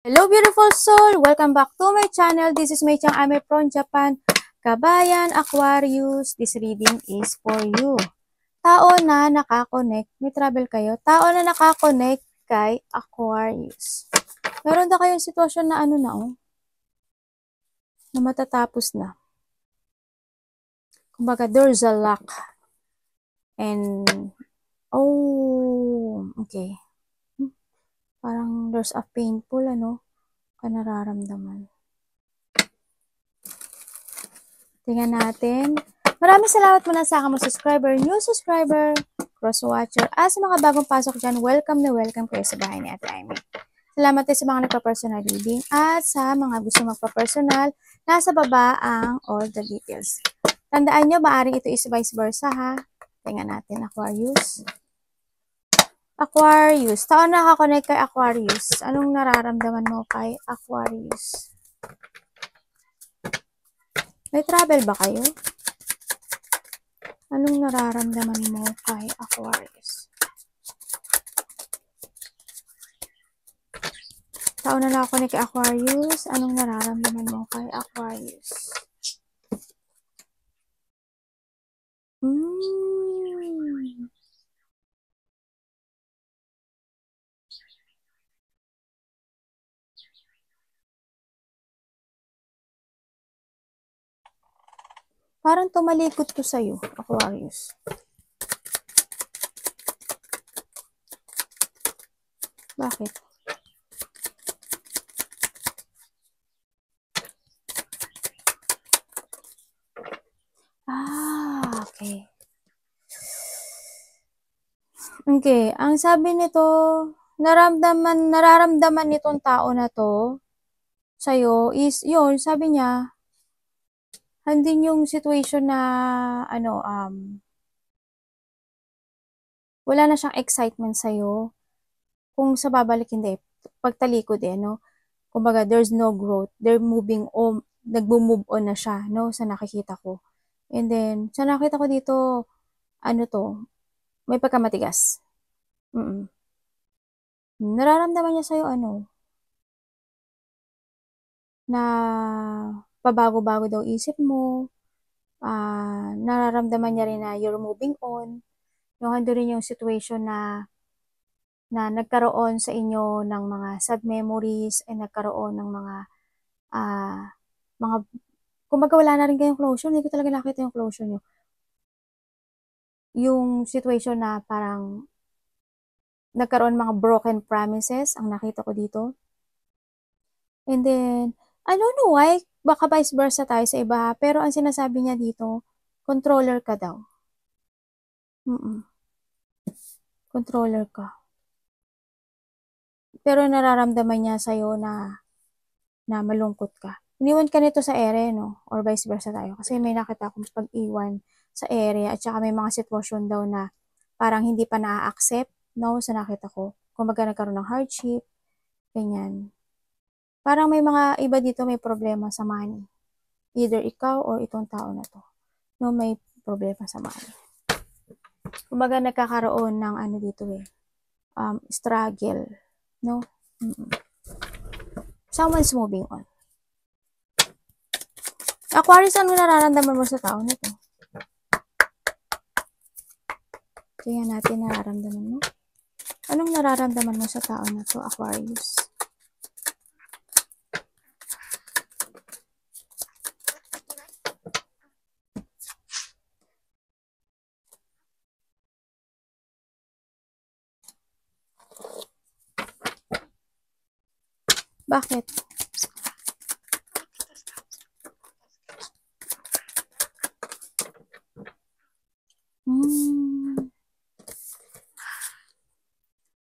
Hello beautiful soul! Welcome back to my channel. This is Mei Chang Ame from Japan. Kabayan, Aquarius, this reading is for you. Tao na nakakonect, may travel kayo, tao na nakakonect kay Aquarius. Meron na kayong sitwasyon na na matatapos na. Kumbaga, there's a luck. And, okay. Parang there's a painful, ka nararamdaman. Tingnan natin. Maraming salamat muna sa aking mga subscriber, new subscriber, cross-watcher, at sa mga bagong pasok dyan, welcome na welcome kayo sa bahay ni Ate Amy. Salamat din sa mga nagpa-personal reading at sa mga gusto magpa-personal, nasa baba ang all the details. Tandaan nyo, maaaring ito is vice versa ha. Tingnan natin, Aquarius. Aquarius. Taon nakakonect kay Aquarius. Anong nararamdaman mo kay Aquarius? May travel ba kayo? Anong nararamdaman mo kay Aquarius? Taon na nakakonect kay Aquarius. Anong nararamdaman mo kay Aquarius? Parang tumalikod to sa'yo, Aquarius. Bakit? Okay. Okay, ang sabi nito, nararamdaman nitong tao na to sa'yo is, yun, sabi niya, handin yung situation na, wala na siyang excitement sa'yo. Kung sa babalik, hindi. Pagtalikod no? Kumbaga, there's no growth. They're moving on, nagbo-move on na siya, no? Sa nakikita ko. And then, sa nakita ko dito, may pagkamatigas. Nararamdaman niya sa'yo, na pabago-bago daw isip mo, nararamdaman niya rin na you're moving on, hando rin yung situation na nagkaroon sa inyo ng mga sad memories, ay nagkaroon ng kumbaga wala na rin kayong closure, hindi ko talaga nakita yung closure nyo. Yung situation na parang nagkaroon mga broken promises, ang nakita ko dito. And then, I don't know why, baka vice versa tayo sa iba, pero ang sinasabi niya dito, controller ka daw. Controller ka. Pero nararamdaman niya sa'yo na malungkot ka. Iniwan ka nito sa ere, no? Or vice versa tayo. Kasi may nakita akong pag-iwan sa ere at saka may mga sitwasyon daw na parang hindi pa na-accept, no? Sa nakita ko. Kumbaga nagkaroon ng hardship, ganyan. Parang may mga iba dito may problema sa money. Either ikaw or itong tao na to. No, may problema sa money. Kumbaga nagkakaroon ng dito struggle, no? Someone's moving on. Aquarius, ano nararamdaman mo sa tao nito? Tingnan natin nararamdaman mo. Anong nararamdaman mo sa tao na to, Aquarius? Bakit?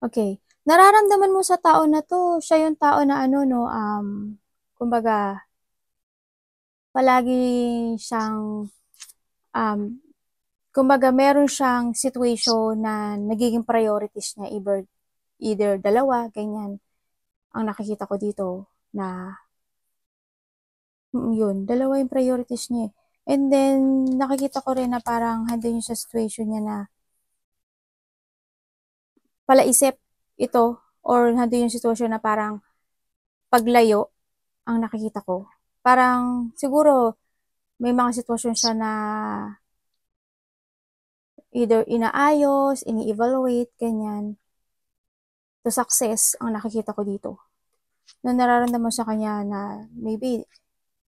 Okay. Nararamdaman mo sa tao na to, siya yung tao na kumbaga, palagi siyang, kumbaga, meron siyang situation na nagiging priorities niya, either dalawa, ganyan. Ang nakikita ko dito na, yun, dalawa yung priorities niya. And then, nakikita ko rin na parang handin yung sa situation niya na palaisip ito or nandun yung sitwasyon na parang paglayo ang nakikita ko. Parang siguro may mga sitwasyon siya na either inaayos, ini-evaluate, ganyan. To success ang nakikita ko dito. No, nararamdaman sa kanya na maybe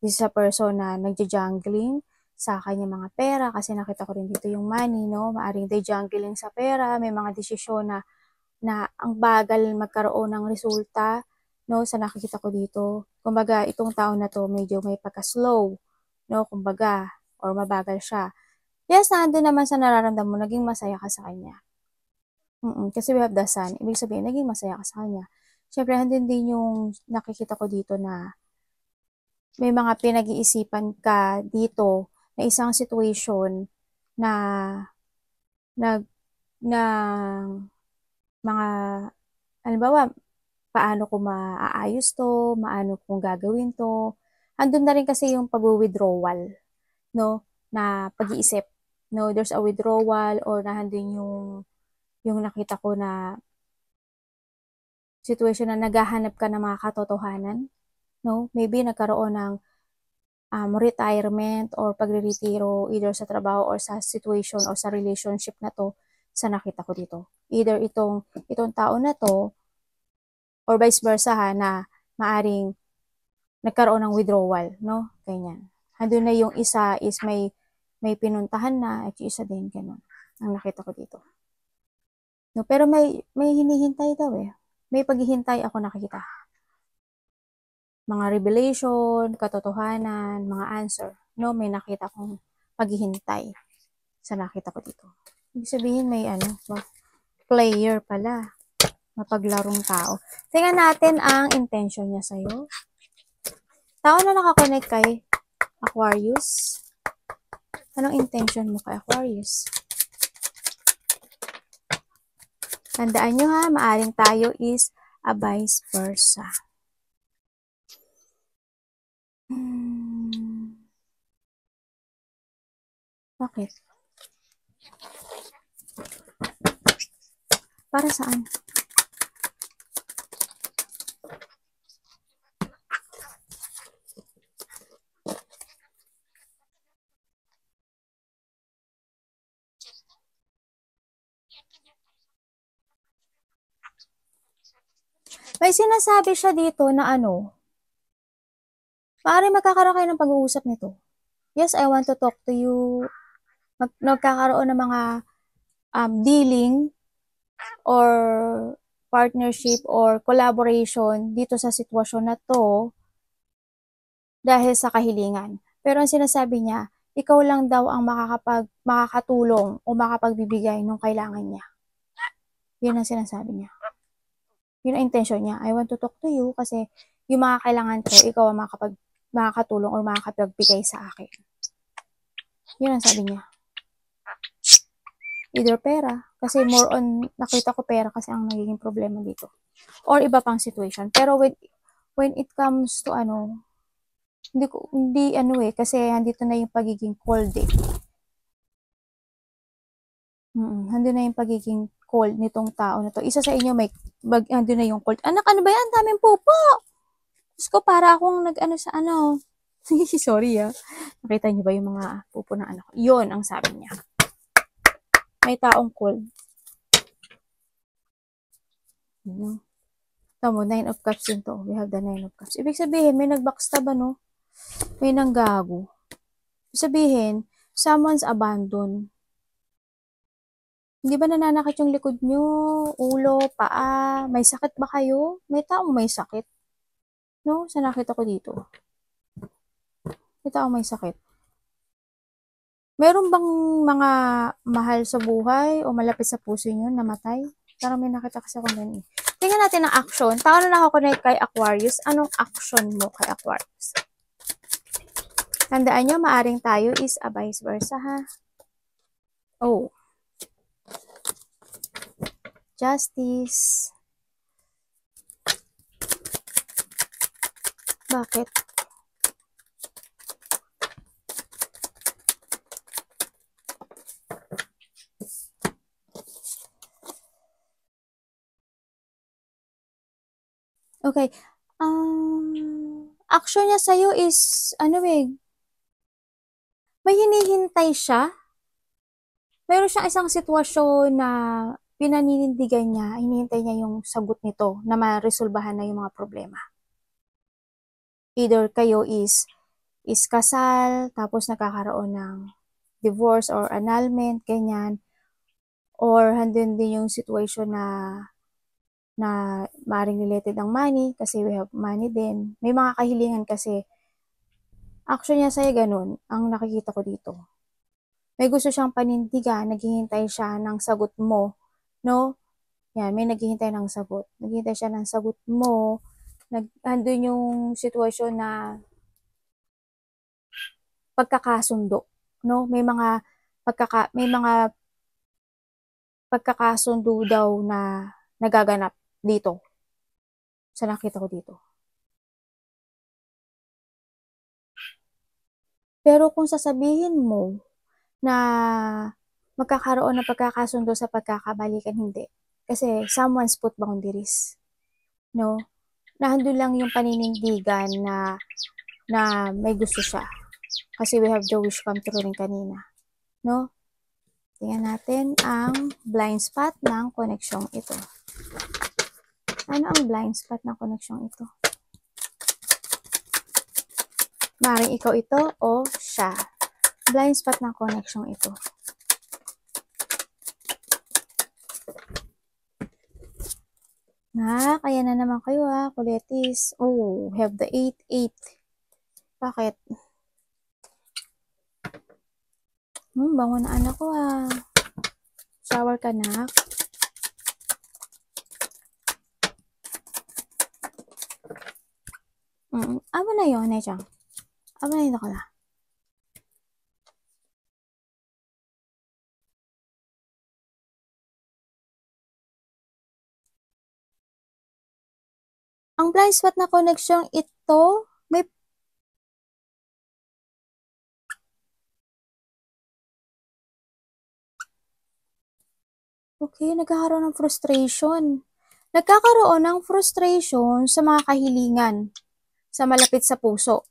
this is a person na nagja-jungling sa kanya mga pera kasi nakita ko rin dito yung money, no? Maaring de-jungling sa pera, may mga desisyon na ang bagal magkaroon ng resulta, no? Sa nakikita ko dito. Kumbaga, itong taon na to medyo may pagka-slow, no? Kumbaga, or mabagal siya. Yes, nandun naman sa nararamdaman mo, naging masaya ka sa kanya. Kasi we have the sun. Ibig sabihin, naging masaya ka sa kanya. Siyempre, andun din yung nakikita ko dito na may mga pinag-iisipan ka dito na isang situation na nag na mga halimbawa, paano ko maaayos to, paano kong gagawin to. Andun na rin kasi yung pag-withdrawal, no, na pag-iisip. No, there's a withdrawal or nandun yung nakita ko na situation na naghahanap ka ng mga katotohanan, no? Maybe nagkaroon ng retirement or pagre-retiro either sa trabaho or sa situation or sa relationship na to sa nakita ko dito. Either itong tao na to or vice versa ha, na maaring nagkaroon ng withdrawal, no? Ganyan. Handun na yung isa is may pinuntahan na at yung isa din ganun. Ang nakita ko dito. No, pero may hinihintay daw eh. May paghihintay ako nakikita. Mga revelation, katotohanan, mga answer. No, may nakita kong paghihintay sa nakita ko dito. Ibig sabihin may player pala. Mapaglarong tao. Tingnan natin ang intention niya sa'yo. Tao na nakakonect kay Aquarius. Anong intention mo kay Aquarius? Tandaan nyo ha, maaring tayo is a vice versa. Bakit? Para saan? May sinasabi siya dito na maaring magkakaroon kayo ng pag-uusap nito. Yes, I want to talk to you. Nagkakaroon ng mga dealing or partnership or collaboration dito sa sitwasyon na to dahil sa kahilingan. Pero ang sinasabi niya, ikaw lang daw ang makakatulong o makapagbibigay ng kailangan niya. Yun ang sinasabi niya. Yun ang intention niya. I want to talk to you kasi yung mga kailangan ko, ikaw ang makakatulong or makakapagbigay sa akin. Yun ang sabi niya. Either pera, kasi more on, nakita ko pera kasi ang nagiging problema dito. Or iba pang situation. Pero when it comes to kasi andito na yung pagiging cold eh. Andun na yung pagiging cold nitong tao na to. Isa sa inyo andun na yung cold. Anak, ano ba yan? Daming pupo! Diyos ko, para akong sa Sorry Nakita niyo ba yung mga pupo ng anak ko? Yun ang sabi niya. May taong cold. Tamo, 9 of Cups yun to. We have the 9 of Cups. Ibig sabihin, may nag-backstab may nanggago. Ibig sabihin, someone's abandoned. Hindi ba nananakit yung likod nyo? Ulo, paa? May sakit ba kayo? May taong may sakit. No? Sa nakita ko dito. May taong may sakit. Meron bang mga mahal sa buhay o malapit sa puso nyo namatay? Parang may nakita kasi ako ganun. Tingnan natin ang action. Tao na nakakonect kay Aquarius. Anong action mo kay Aquarius? Tandaan nyo, maaring tayo is a vice versa ha. Oh. Justice. Bakit? Okay. action niya sa'yo is, ano may hinihintay siya. Meron siyang isang sitwasyon na pinaninindigan niya, hinihintay niya yung sagot nito na maresolbahan na yung mga problema. Either kayo is kasal, tapos nagkakaroon ng divorce or annulment, ganyan. Or handun din yung situation na maring related ang money kasi we have money din. May mga kahilingan kasi. Action niya sa'yo ganun, ang nakikita ko dito. May gusto siyang panindigan, naghihintay siya ng sagot mo, no? Yan, may naghihintay ng sagot. Naghihintay siya ng sagot mo. Andun yung sitwasyon na pagkakasundo, no? May mga pagkakasundo daw na nagaganap dito. Sa nakita ko dito. Pero kung sasabihin mo na magkakaroon ng pagkakasundo sa pagkakabalikan, hindi. Kasi someone's put boundaries. No? Nahandun lang yung paninindigan na may gusto siya. Kasi we have the wish come true rin kanina. No? Tingnan natin ang blind spot ng koneksyong ito. Ano ang blind spot ng koneksyong ito? Maring ikaw ito o siya. Blind spot ng koneksyong ito. Kaya na naman kayo kuletis. Oh, have the 8-8. Bakit? Bango na anak ko Shower ka na. Amo na yun, Nechang. Amo na yun ako na. Ang blind spot na connection ito, may okay, nagkakaroon ng frustration. Nagkakaroon ng frustration sa mga kahilingan sa malapit sa puso.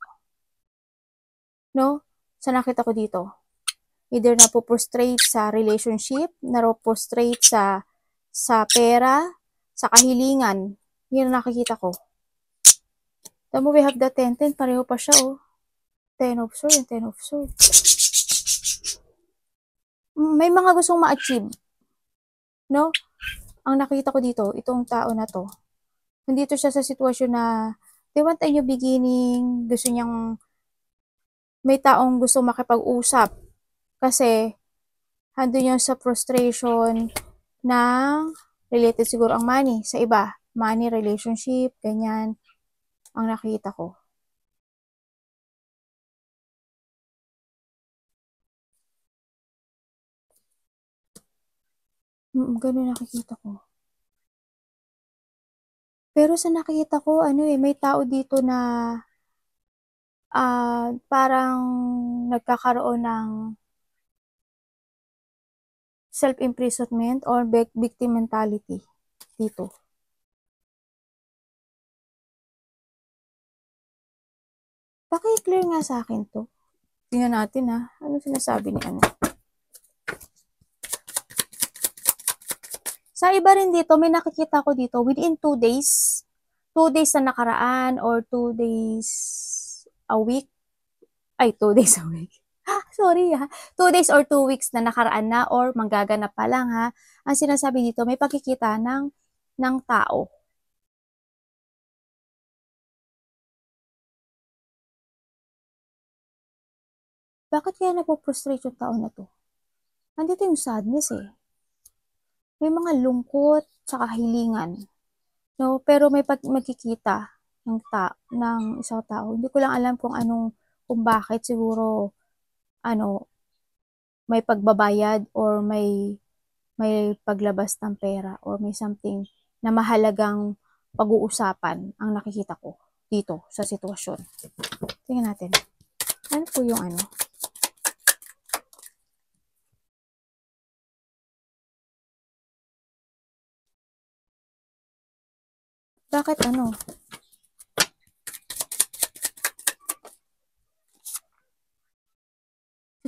No? Sa nakita ko dito. Either napo-frustrate sa relationship, napo-frustrate sa pera, sa kahilingan. Yun ang nakikita ko. Tamo, we have the 10-10. Pareho pa siya, 10 of swords and 10 of swords. May mga gustong ma-achieve. No? Ang nakita ko dito, itong tao na to, nandito siya sa sitwasyon na they want a new beginning, gusto niyang may taong gusto makipag-usap kasi handun yung sa frustration ng related siguro ang money sa iba. Money, relationship, ganyan ang nakita ko. Ganun nakikita ko. Pero sa nakikita ko, may tao dito na parang nagkakaroon ng self-imprisonment or victim mentality dito. Paki-clear nga sa akin to. Tingnan natin ano sinasabi ni ano. Sa iba rin dito, may nakikita ko dito within 2 days. 2 days na nakaraan or 2 days a week. Ay, 2 days a week. Sorry 2 days or 2 weeks na nakaraan na or manggaganap pa lang Ang sinasabi dito, may pagkikita ng tao. Bakit kaya napo-frustrate yung tao na to? Nandito yung sadness May mga lungkot sa kahilingan. No, pero may magkikita ng isang tao. Hindi ko lang alam kung bakit siguro may pagbabayad or may paglabas ng pera or may something na mahalagang pag-uusapan ang nakikita ko dito sa sitwasyon. Tingnan natin. Ano po yung Bakit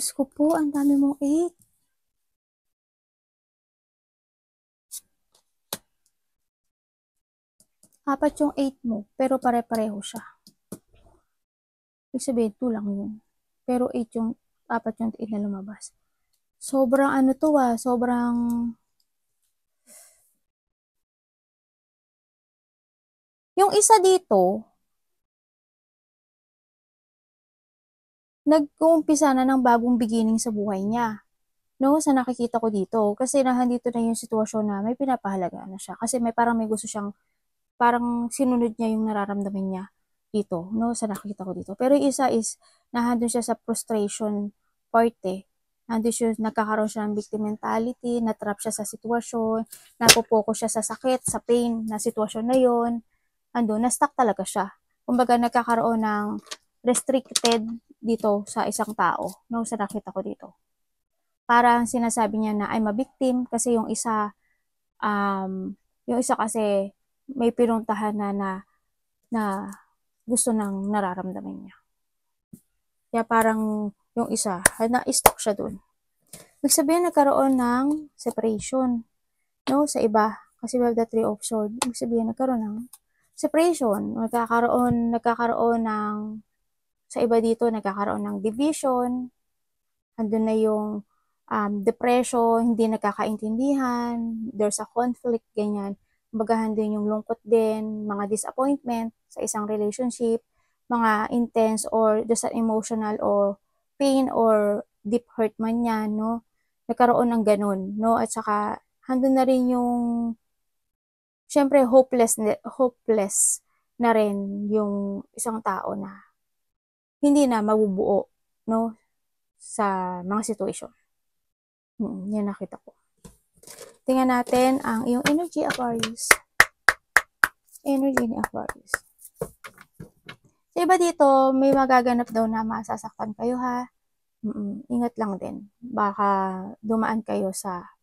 Diyos ko po, ang dami mong 8. Apat yung 8 mo, pero pare-pareho siya. Ibig sabihin, 2 lang yun. Pero 8 yung, apat yung 8 na lumabas. Sobrang ano to sobrang... Yung isa dito, nag-uumpisa na ng bagong beginning sa buhay niya. No, sa nakikita ko dito. Kasi nandito na yung sitwasyon na may pinapahalagaan na siya. Kasi may gusto siyang, parang sinunod niya yung nararamdaman niya dito. No, sa nakikita ko dito. Pero yung isa is, nandun siya sa frustration part eh. Nandun siya, nagkakaroon siya ng victim mentality, natrap siya sa sitwasyon, napopokus siya sa sakit, sa pain na sitwasyon na yon. Andun, na-stuck talaga siya. Kumbaga, nagkakaroon ng restricted dito sa isang tao, no, sa nakita ko dito. Parang sinasabi niya na I'm a victim kasi yung isa kasi may pinuntahan na gusto nang nararamdaman niya. Kaya parang yung isa, na-stuck siya dun. Ibig sabihin, nagkaroon ng separation, no, sa iba. Kasi we have the 3 of swords. Ibig sabihin, nagkaroon ng separation. Nagkakaroon ng, sa iba dito, nagkakaroon ng division. Andun na yung depression, hindi nagkakaintindihan, there's a conflict, ganyan. Bagahan din yung lungkot din, mga disappointment sa isang relationship, mga intense or just an emotional or pain or deep hurt man yan, no? Nagkaroon ng ganun, no? At saka, handun na rin yung, syempre, hopeless na rin yung isang tao na hindi na mabubuo, no? Sa mga situation. Yan nakita ko. Tingnan natin ang iyong energy, Aquarius. Energy ni Aquarius. Sa iba dito, may magaganap daw na masasaktan kayo ha. Ingat lang din. Baka dumaan kayo sa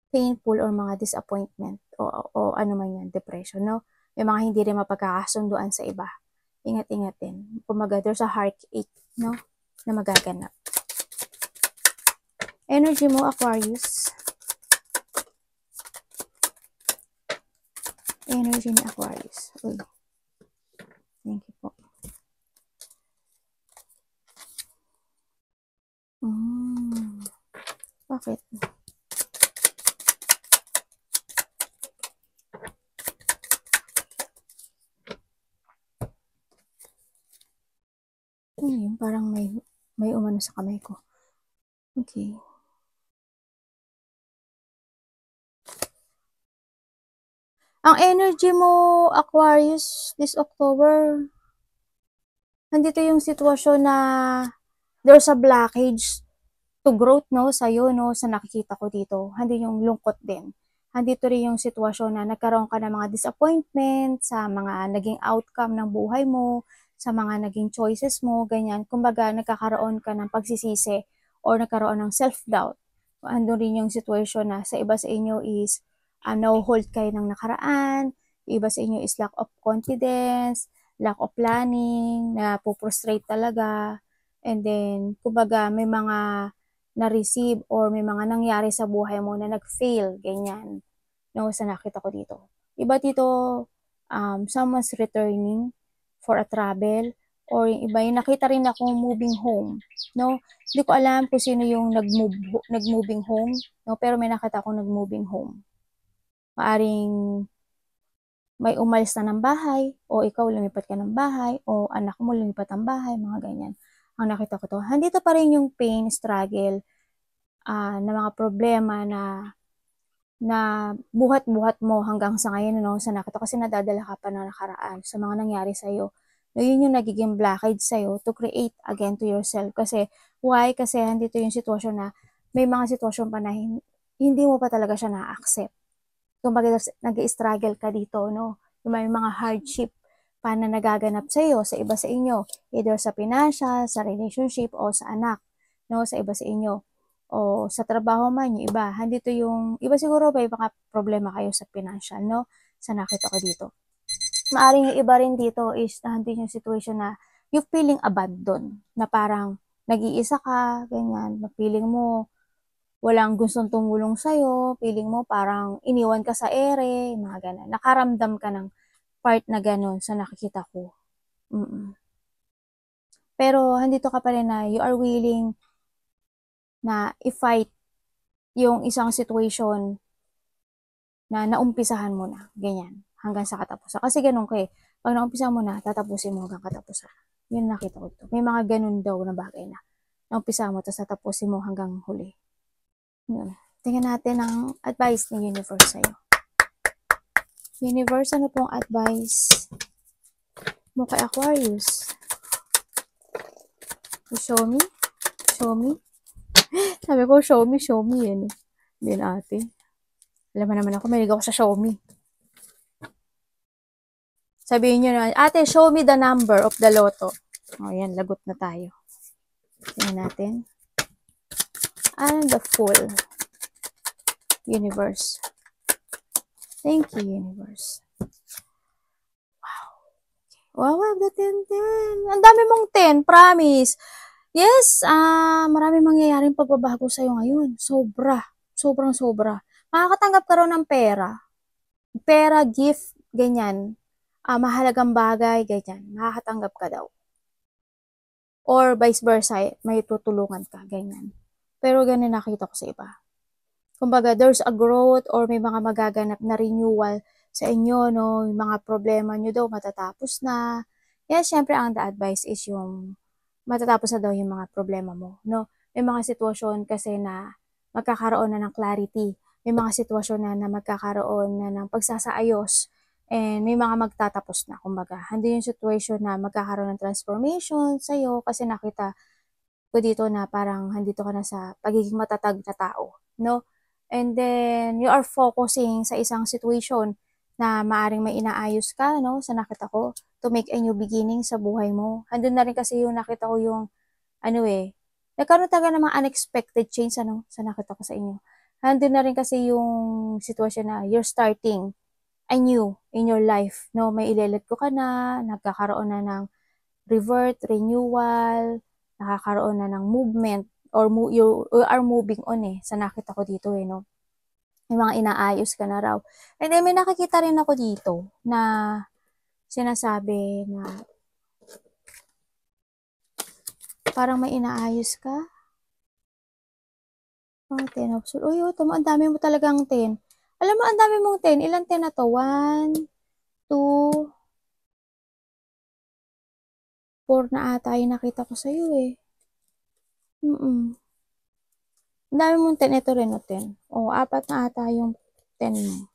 painful or mga disappointment o ano man yan, depression, no? May mga hindi rin mapagkakasunduan sa iba. Ingat-ingat din. Kumaga, there's a heartache, no? Na magaganap. Energy mo, Aquarius. Energy ni Aquarius. Uy. Thank you po. Bakit? Parang may umano sa kamay ko. Okay. Ang energy mo, Aquarius, this October, nandito yung sitwasyon na there's a blockage to growth, no, sa'yo, no, sa nakikita ko dito. Hindi yung lungkot din. Nandito rin yung sitwasyon na nagkaroon ka ng mga disappointment sa mga naging outcome ng buhay mo, sa mga naging choices mo, ganyan. Kumbaga, nagkakaroon ka ng pagsisisi or nagkaroon ng self-doubt. Ando rin yung sitwasyon na sa iba sa inyo is no-hold kayo ng nakaraan, iba sa inyo is lack of confidence, lack of planning, na po-frustrate talaga, and then, kumbaga, may mga na-receive or may mga nangyari sa buhay mo na nag-fail, ganyan, no, sa nakita ko dito. Iba dito, someone's returning for a travel, or yung iba, yung nakita rin ako moving home, no, hindi ko alam kung sino yung nag-moving home, no, pero may nakita akong nag-moving home. Maaring may umalis na ng bahay, o ikaw lumipat ka ng bahay, o anak mo lumipat ng bahay, mga ganyan. Ang nakita ko to, handito pa rin yung pain, struggle, na mga problema na buhat-buhat mo hanggang sa ngayon, no, sa nakita, kasi nadadala ka pa na nakaraan sa mga nangyari sa'yo. No, yun yung nagiging blockage sa'yo to create again to yourself. Kasi, why? Kasi handito yung sitwasyon na may mga sitwasyon pa na hindi mo pa talaga siya na-accept. Kumbaga, nag-struggle ka dito, no? May mga hardship pa na nagaganap sa iyo, sa iba sa inyo, either sa financial, sa relationship, o sa anak, no? Sa iba sa inyo, o sa trabaho man, yung iba. Handito yung, iba siguro may mga problema kayo sa financial, no? Sa nakita ko dito. Maaring yung iba rin dito is, handito yung situation na you feeling abandoned, na parang nag-iisa ka, ganyan, feeling mo walang gustong tumulong sa'yo, feeling mo parang iniwan ka sa ere, mga ganun. Nakaramdam ka ng part na ganun sa nakikita ko. Pero andito ka pa rin na you are willing na i-fight yung isang situation na naumpisahan mo na, ganyan, hanggang sa katapusan. Kasi ganun ka eh. Pag naumpisahan mo na, tatapusin mo hanggang katapusan. Yun nakita ko ito. May mga ganun daw na bagay na naumpisahan mo, tapos tatapusin mo hanggang huli. Yun. Tingnan natin ang advice ni Universe sa'yo. Universe, ano pong advice mo kay Aquarius? Show me? Show me? Sabi ko, show me yan. Hindi ate. Alam mo naman ako, mahilig ako sa show me. Sabihin nyo na, ate, show me the number of the lotto. O, yan, lagot na tayo. Tingnan natin. And the Fool. Universe. Thank you, Universe. Wow, the 10. Ang dami mong 10, promise. Yes, maraming mangyayaring pagbabago sa'yo ngayon. Sobrang sobra. Makakatanggap ka raw ng pera, gift, ganyan. Mahalagang bagay, ganyan. Makakatanggap ka daw. Or vice versa, may tutulungan ka, ganyan. Pero ganyan nakita ko sa iba. Kumbaga, there's a growth or may mga magaganap na renewal sa inyo, no? Yung mga problema nyo daw matatapos na. Yes, syempre, ang the advice is yung matatapos na daw yung mga problema mo, no? May mga sitwasyon kasi na magkakaroon na ng clarity. May mga sitwasyon na magkakaroon na ng pagsasaayos. And may mga magtatapos na, kumbaga. Hindi yung situation na magkakaroon ng transformation sa'yo kasi nakita ko dito na parang handito ka na sa pagiging matatag na tao, no? And then, you are focusing sa isang situation na maaring may inaayos ka, no? Sa nakita ko, to make a new beginning sa buhay mo. Andun na rin kasi yung nakita ko yung, nagkaroon talaga ng mga unexpected change, sa nakita ko sa inyo. Andun na rin kasi yung sitwasyon na you're starting anew in your life, no? May ilelet ko ka na, nagkakaroon na ng renewal, nakakaroon na ng movement, or you are moving on sa nakita ko dito no? May mga inaayos ka na raw. And then may nakikita rin ako dito na sinasabi na parang may inaayos ka. 10 of Swords. Uy, ang dami mo talagang 10. Alam mo, ang dami mong 10. Ilan 10 na to? 1, 2, 4 na ata yung nakita ko sa'yo Ang dami mong 10. Ito rin 10. 4 na ata yung 10 mo.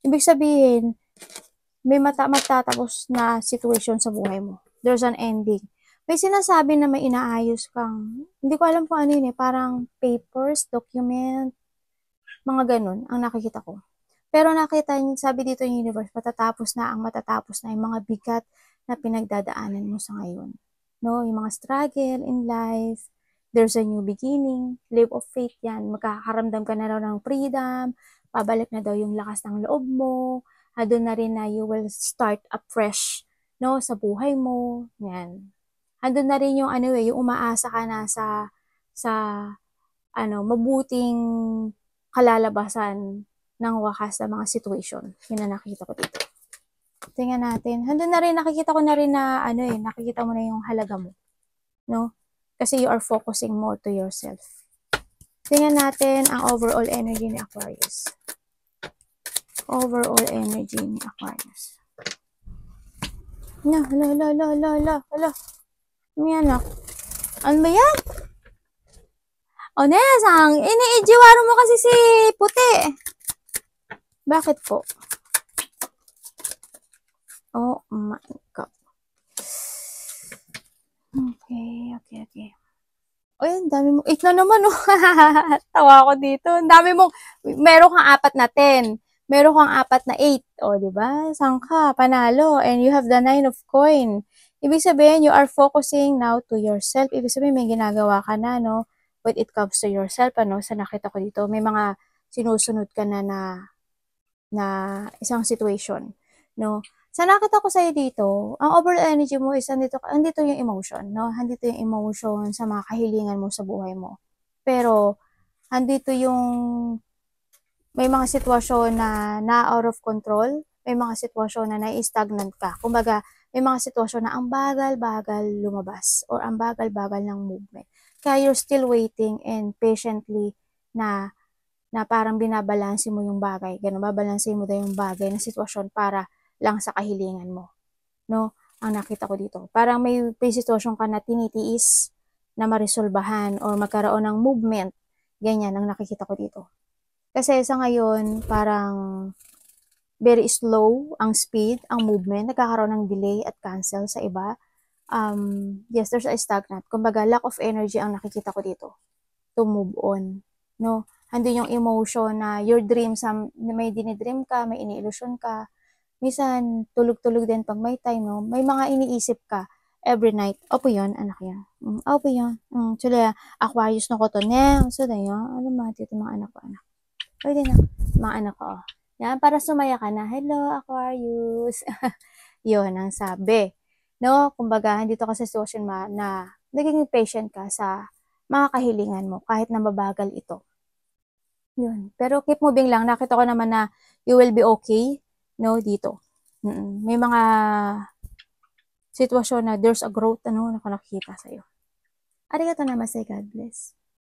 Ibig sabihin, may magtatapos na situation sa buhay mo. There's an ending. May sinasabi na may inaayos kang, hindi ko alam kung ano yun parang papers, document, mga ganun, ang nakikita ko. Pero nakita niyo, sabi dito yung universe, matatapos na yung mga bigat na pinagdadaanan mo sa ngayon. No, yung mga struggle in life, there's a new beginning, leap of faith yan, magkakaramdam ka na raw ng freedom, pabalik na daw yung lakas ng loob mo, doon na rin na you will start afresh, no, sa buhay mo, yan. Andun na rin yung yung umaasa ka na sa mabuting kalalabasan ng wakas sa mga situation. Yun na nakikita ko dito. Tingnan natin. Andun na rin, nakikita ko na rin na nakikita mo na yung halaga mo. No? Kasi you are focusing more to yourself. Tingnan natin ang overall energy ni Aquarius. Overall energy ni Aquarius. Hala. Yan ano ba yan? Nesang, iniijiwaro mo kasi si puti. Bakit po? Oh my God. Okay. Ang dami mo. Ikaw naman, Tawa ako dito. Ang dami mo. Meron kang 4 na 10. Meron kang 4 na 8. Diba? Saan ka? Panalo. And you have the 9 of coin. Ibig sabihin, you are focusing now to yourself. Ibig sabihin, may ginagawa ka na, no? When it comes to yourself, sa nakita ko dito, may mga sinusunod ka na isang situation, no? Sa nakita ko sa'yo dito, ang overall energy mo is andito yung emotion, no? Andito yung emotion sa mga kahilingan mo sa buhay mo. Pero, andito yung may mga sitwasyon na out of control, may mga sitwasyon na nai-stagnant ka. Kumbaga, may mga sitwasyon na ang bagal-bagal lumabas or ang bagal-bagal ng movement. Kaya you're still waiting and patiently na parang binabalanse mo yung bagay. Ganun, babalanse mo daw yung bagay na sitwasyon para lang sa kahilingan mo. No? Ang nakita ko dito. Parang may sitwasyon ka na tinitiis na maresolbahan or magkaroon ng movement. Ganyan ang nakikita ko dito. Kasi sa ngayon, parang very slow ang speed, ang movement, nagkakaroon ng delay at cancel sa iba. Yes, there's a stagnant. Kumbaga, lack of energy ang nakikita ko dito to move on. No? Andun yung emotion na your dreams, may dinidream ka, may iniilusyon ka. Minsan, tulog-tulog din pag may time, no? May mga iniisip ka every night. Opo yun, anak yan. Opo yun. Sila, Aquarius no ko to. So, na yun. Ano mga dito mga anak ko, anak. Pwede na. Mga anak ko. Yan, para sumaya ka na. Hello, Aquarius. Yun ang sabi. No? Kumbaga, dito ka sa sitwasyon na naging patient ka sa mga kahilingan mo kahit na mabagal ito. Yun. Pero keep moving lang. Nakita ko naman na you will be okay. No, dito. May mga sitwasyon na there's a growth, nakikita sa'yo. Arigato namaste, God bless.